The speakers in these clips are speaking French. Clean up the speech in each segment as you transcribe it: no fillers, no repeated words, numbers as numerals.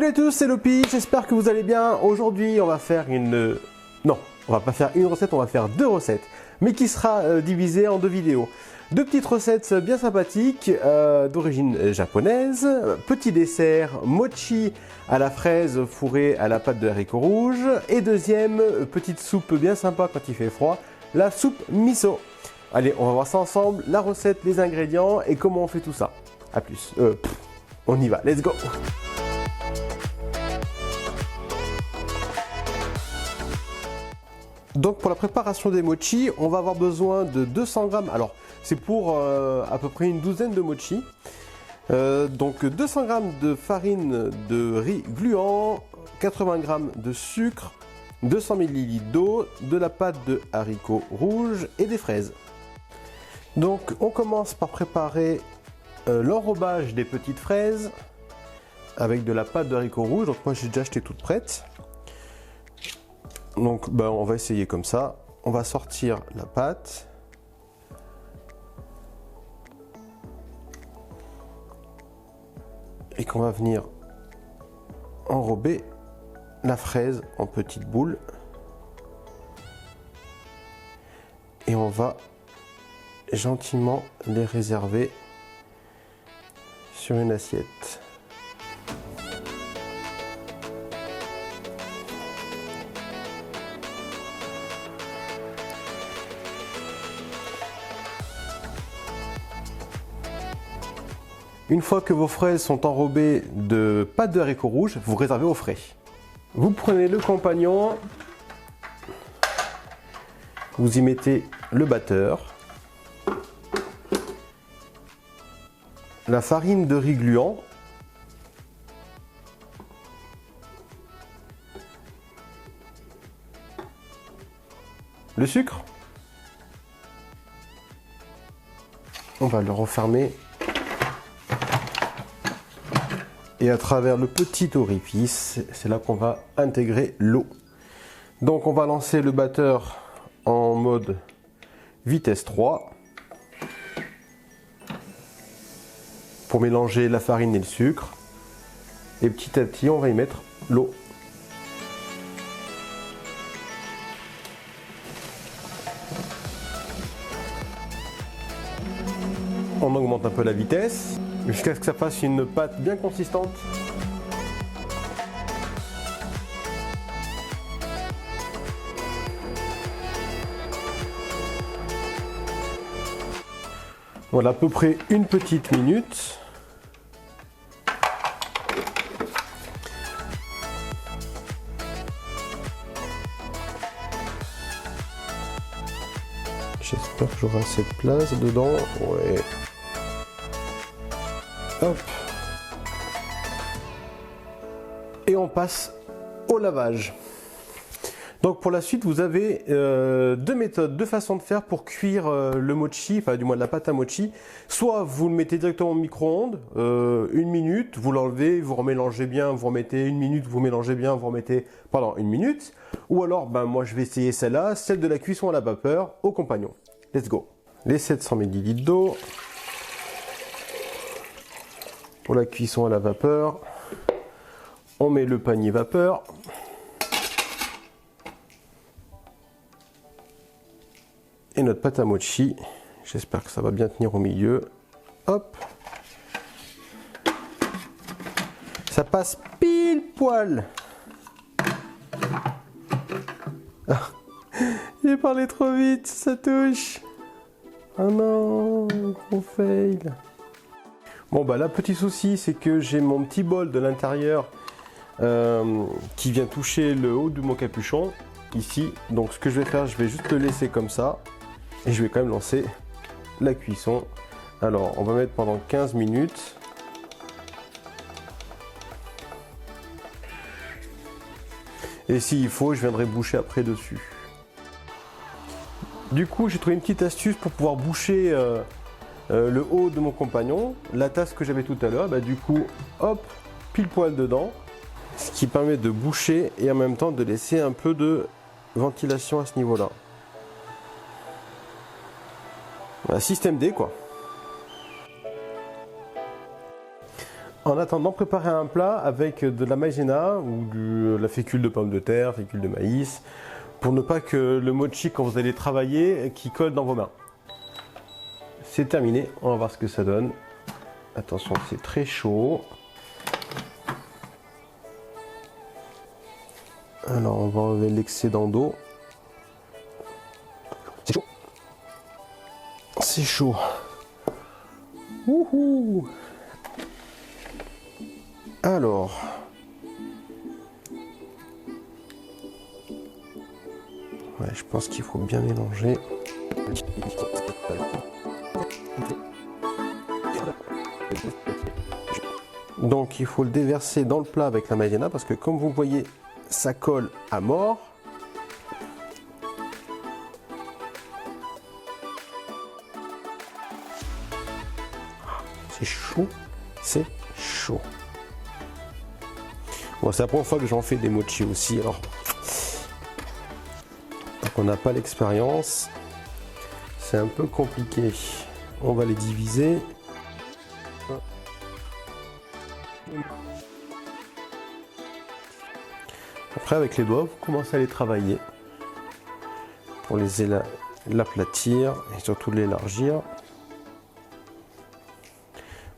Salut à tous, c'est Lopi, j'espère que vous allez bien. Aujourd'hui, on va faire une... Non, on va pas faire une recette, on va faire deux recettes, mais qui sera divisée en deux vidéos. Deux petites recettes bien sympathiques, d'origine japonaise. Petit dessert, mochi à la fraise fourrée à la pâte de haricots rouges. Et deuxième, petite soupe bien sympa quand il fait froid, la soupe miso. Allez, on va voir ça ensemble, la recette, les ingrédients et comment on fait tout ça. A plus. On y va, let's go! Donc pour la préparation des mochi, on va avoir besoin de 200 grammes. Alors c'est pour à peu près une douzaine de mochi. Donc 200 grammes de farine de riz gluant, 80 grammes de sucre, 200 ml d'eau, de la pâte de haricots rouges et des fraises. Donc on commence par préparer l'enrobage des petites fraises avec de la pâte de haricots rouges. Donc moi j'ai déjà acheté toute prête. Donc on va essayer comme ça. On va sortir la pâte. Et qu'on va venir enrober la fraise en petites boules. Et on va gentiment les réserver sur une assiette. Une fois que vos fraises sont enrobées de pâte de haricots rouges, vous réservez au frais. Vous prenez le compagnon, vous y mettez le batteur, la farine de riz gluant, le sucre, on va le refermer. Et à travers le petit orifice, c'est là qu'on va intégrer l'eau. Donc on va lancer le batteur en mode vitesse 3 pour mélanger la farine et le sucre. Et petit à petit, on va y mettre l'eau. On augmente un peu la vitesse jusqu'à ce que ça fasse une pâte bien consistante. Voilà, à peu près une petite minute. J'espère que j'aurai assez de place dedans. Ouais. Hop. Et on passe au lavage. Donc pour la suite, vous avez deux méthodes, deux façons de faire pour cuire le mochi, enfin du moins la pâte à mochi. Soit vous le mettez directement au micro-ondes, une minute, vous l'enlevez, vous remélangez bien, vous remettez une minute, vous mélangez bien, vous remettez pendant une minute. Ou alors, moi je vais essayer celle-là, celle de la cuisson à la vapeur au compagnon. Let's go. Les 700 ml d'eau. Pour la cuisson à la vapeur, on met le panier vapeur. Et notre pâte à mochi, j'espère que ça va bien tenir au milieu. Hop. Ça passe pile poil. Ah, j'ai parlé trop vite, ça touche. Oh non, gros fail. Bon là, petit souci, c'est que j'ai mon petit bol de l'intérieur qui vient toucher le haut de mon capuchon, ici. Donc ce que je vais faire, je vais juste le laisser comme ça. Et je vais quand même lancer la cuisson. Alors, on va mettre pendant 15 minutes. Et s'il faut, je viendrai boucher après dessus. Du coup, j'ai trouvé une petite astuce pour pouvoir boucher le haut de mon compagnon, la tasse que j'avais tout à l'heure, du coup, hop, pile poil dedans, ce qui permet de boucher et en même temps de laisser un peu de ventilation à ce niveau-là. Voilà, système D quoi. En attendant, préparez un plat avec de la maïzena ou de la fécule de pommes de terre, fécule de maïs, pour ne pas que le mochi, quand vous allez travailler, qui colle dans vos mains. C'est terminé, on va voir ce que ça donne. Attention, c'est très chaud. Alors, on va enlever l'excédent d'eau. C'est chaud. C'est chaud. Wouhou! Alors, ouais, je pense qu'il faut bien mélanger. Donc il faut le déverser dans le plat avec la maïzena parce que comme vous voyez, ça colle à mort. C'est chaud, c'est chaud. Bon, c'est la première fois que j'en fais des mochi aussi, alors on n'a pas l'expérience, c'est un peu compliqué. On va les diviser. Après, avec les doigts, vous commencez à les travailler pour l'aplatir et surtout l'élargir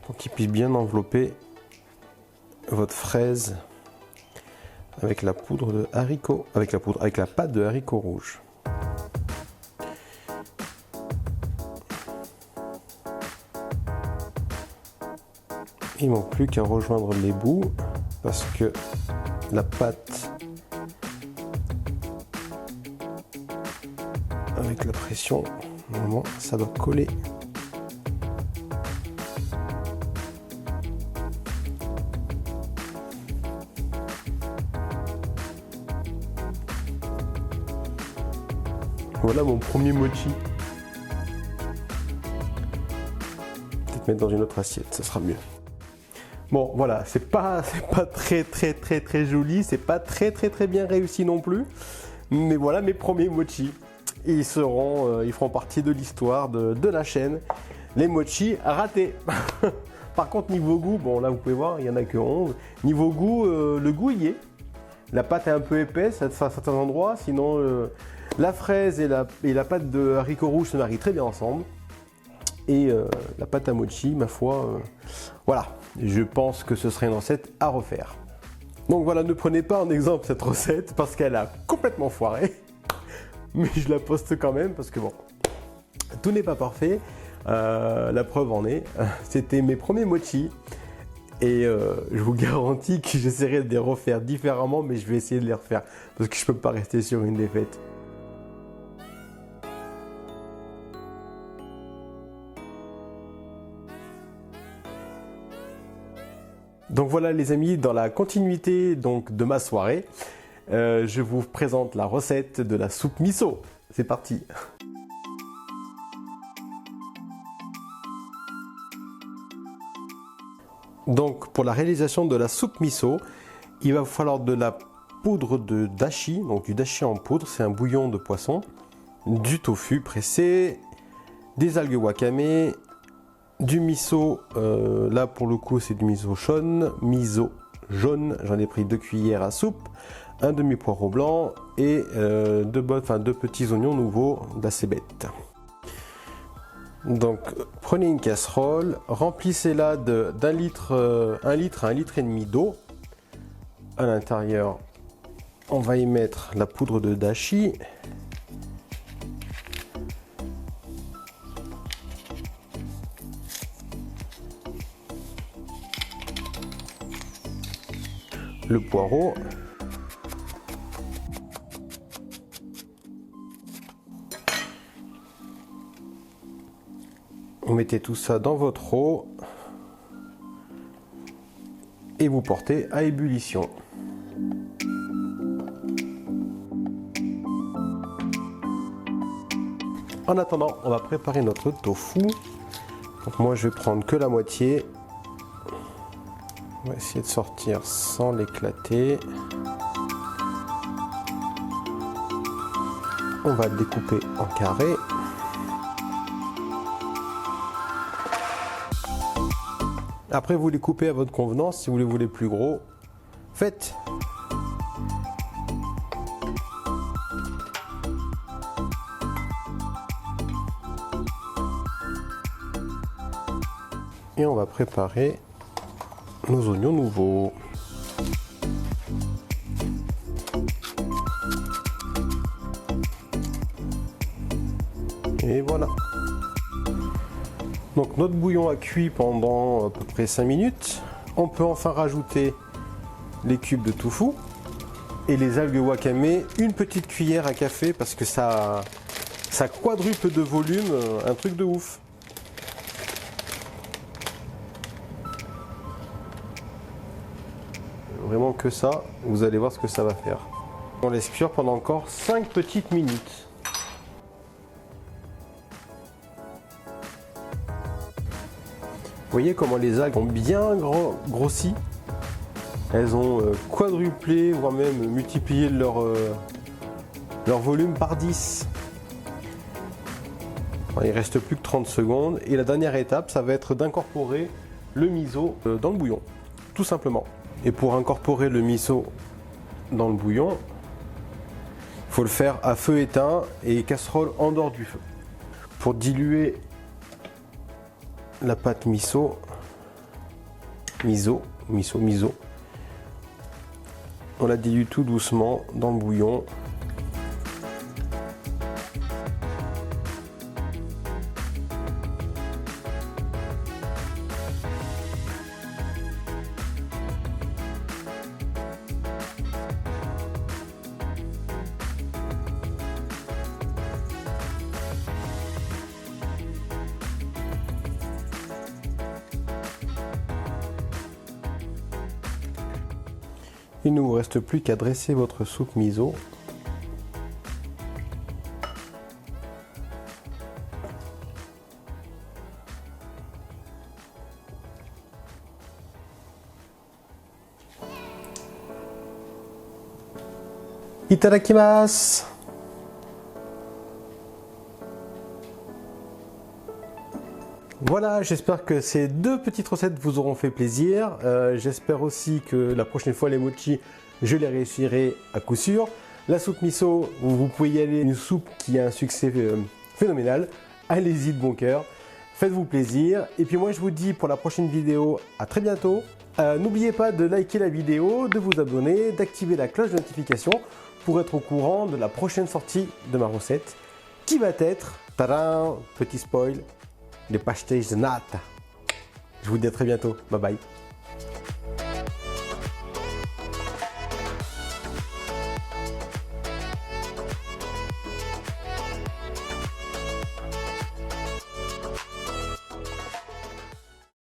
pour qu'il puisse bien envelopper votre fraise avec la poudre de haricots, avec la pâte de haricots rouges. Il ne manque plus qu'à rejoindre les bouts parce que la pâte avec la pression, normalement ça doit coller. Voilà mon premier mochi. Peut-être mettre dans une autre assiette, ça sera mieux. Bon, voilà, c'est pas très joli, c'est pas très bien réussi non plus. Mais voilà mes premiers mochi. Ils feront partie de l'histoire de la chaîne. Les mochi ratés. Par contre, niveau goût, bon là vous pouvez voir, il n'y en a que 11. Niveau goût, le goût y est. La pâte est un peu épaisse à certains endroits, sinon la fraise et la pâte de haricots rouges se marient très bien ensemble. Et la pâte à mochi, ma foi, voilà, je pense que ce serait une recette à refaire. Donc voilà, ne prenez pas en exemple cette recette parce qu'elle a complètement foiré. Mais je la poste quand même parce que bon, tout n'est pas parfait. La preuve en est, c'était mes premiers mochi. Et je vous garantis que j'essaierai de les refaire différemment, mais je vais essayer de les refaire parce que je peux pas rester sur une défaite. Donc voilà les amis, dans la continuité donc de ma soirée, je vous présente la recette de la soupe miso. C'est parti. Donc pour la réalisation de la soupe miso, il va vous falloir de la poudre de dashi, donc du dashi en poudre, c'est un bouillon de poisson, du tofu pressé, des algues wakame, du miso, là pour le coup c'est du miso jaune, j'en ai pris 2 cuillères à soupe, un demi-poireau blanc et deux petits oignons nouveaux d'assez bêtes. Donc prenez une casserole, remplissez-la d'un litre, 1 litre à 1,5 litre d'eau. À l'intérieur, on va y mettre la poudre de dashi. Le poireau. Vous mettez tout ça dans votre eau et vous portez à ébullition. En attendant, on va préparer notre tofu. Donc moi je vais prendre que la moitié. On va essayer de sortir sans l'éclater. On va le découper en carrés. Après, vous les coupez à votre convenance. Si vous les voulez plus gros, faites. Et on va préparer nos oignons nouveaux. Et voilà. Donc notre bouillon a cuit pendant à peu près 5 minutes. On peut enfin rajouter les cubes de tofu et les algues wakame, une petite cuillère à café parce que ça quadruple de volume, un truc de ouf. Vraiment que ça, vous allez voir ce que ça va faire. On laisse cuire pendant encore 5 petites minutes. Vous voyez comment les algues ont bien grossi. Elles ont quadruplé, voire même multiplié leur volume par 10. Il ne reste plus que 30 secondes. Et la dernière étape, ça va être d'incorporer le miso dans le bouillon. Tout simplement. Et pour incorporer le miso dans le bouillon, il faut le faire à feu éteint et casserole en dehors du feu. Pour diluer la pâte miso, on la dilue tout doucement dans le bouillon. Il ne vous reste plus qu'à dresser votre soupe miso. Itadakimasu! Voilà, j'espère que ces deux petites recettes vous auront fait plaisir. J'espère aussi que la prochaine fois les mochi, je les réussirai à coup sûr. La soupe miso, vous pouvez y aller, une soupe qui a un succès phénoménal. Allez-y de bon cœur, faites-vous plaisir. Et puis moi je vous dis pour la prochaine vidéo, à très bientôt. N'oubliez pas de liker la vidéo, de vous abonner, d'activer la cloche de notification pour être au courant de la prochaine sortie de ma recette qui va être, tadam, petit spoil, les pastéis de nata. Je vous dis à très bientôt. Bye bye.